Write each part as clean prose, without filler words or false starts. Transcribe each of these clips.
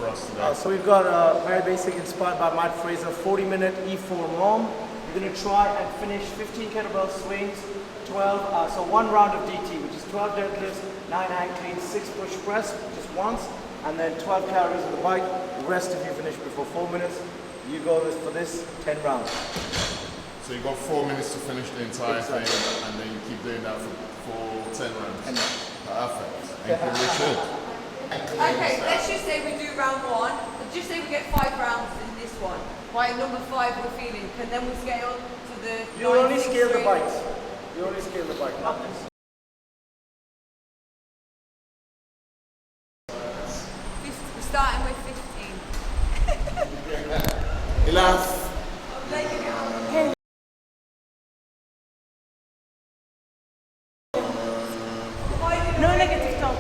for us today? So we've got very basic, inspired by Matt Fraser, 40-minute E4 ROM. You're going to try and finish 15 kettlebell swings, 12, so one round of DT, which is 12 deadlifts, 9 hang cleans, 6 push press, just once, and then 12 calories on the bike. The rest of you finish before 4 minutes. You go for this 10 rounds. So you've got 4 minutes to finish the entire thing, and then you keep doing that for 10 rounds. Perfect. Thank you, Richard. Okay, let's just say we do round 1. Just say we get 5 rounds in this one. By number 5 we're feeling. And then we scale to the... You only scale the bikes. You only scale the bike, not this. We're starting with 15. Enough. No negative talk.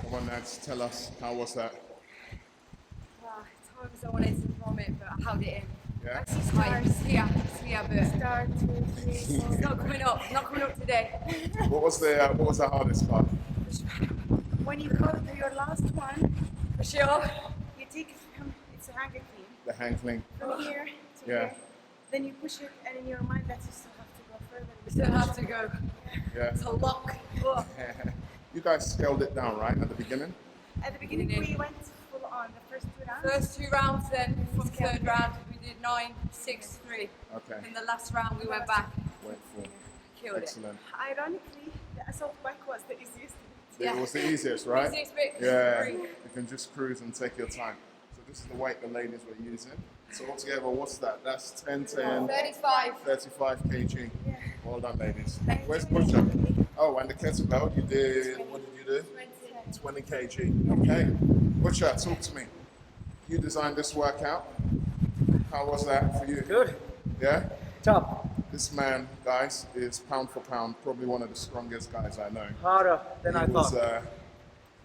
Come on, Nats, tell us, how was that? It's hard because I wanted to vomit, but I held it in. Yeah? It's here, but Start, 2, 3, 4. it's not coming up today. What was the hardest part? When you go to your last one, For sure. you take it from, it's a hanger clean, The hang clean. from here to Yeah. here. Then you push it, and in your mind that you still have to go further. We still have to go. Yeah. It's a lock. Oh. You guys scaled it down, right, at the beginning? At the beginning, we went full on the first 2 rounds. First 2 rounds, then from third round we did 9, 6, 3. Okay. In the last round we went back. Went full. Killed Excellent. Ironically, the assault bike was the easiest. Yeah. It was the easiest, right? Easiest bit. Yeah. Free. You can just cruise and take your time. So this is the weight the ladies were using. So altogether, what's that? That's 10, 10, 35. 35 kg. Yeah. Well done, ladies. Thank Where's you. push-up? Oh, and the kettlebell, you did, what did you do? 20 kg. Okay. Butcher, talk to me. You designed this workout. How was that for you? Good. Yeah? Top. This man, guys, is pound for pound probably one of the strongest guys I know. Harder than I He was, thought.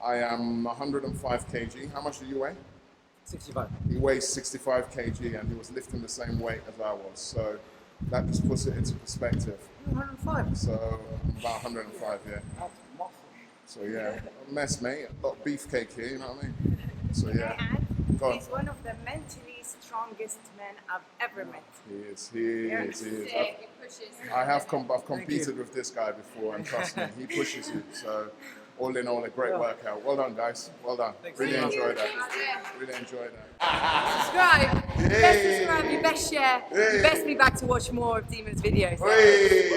I am 105 kg. How much do you weigh? 65. He weighs 65 kg and he was lifting the same weight as I was. So that just puts it into perspective. 105. So I'm about 105, yeah. That's muscle. So yeah, a mess, mate. A lot of beefcake here, you know what I mean? So yeah. Go on. He's one of the mentally strongest men I've ever met. He is, he is. Sick, it pushes. I've competed with this guy before, and trust me, he pushes you. So, all in all, a great workout. Well done, guys. Well done. Really enjoyed that. Really enjoyed that. Subscribe. Yay. Best subscribe, you best share. Yay. You best be back to watch more of Demon's videos. Hey,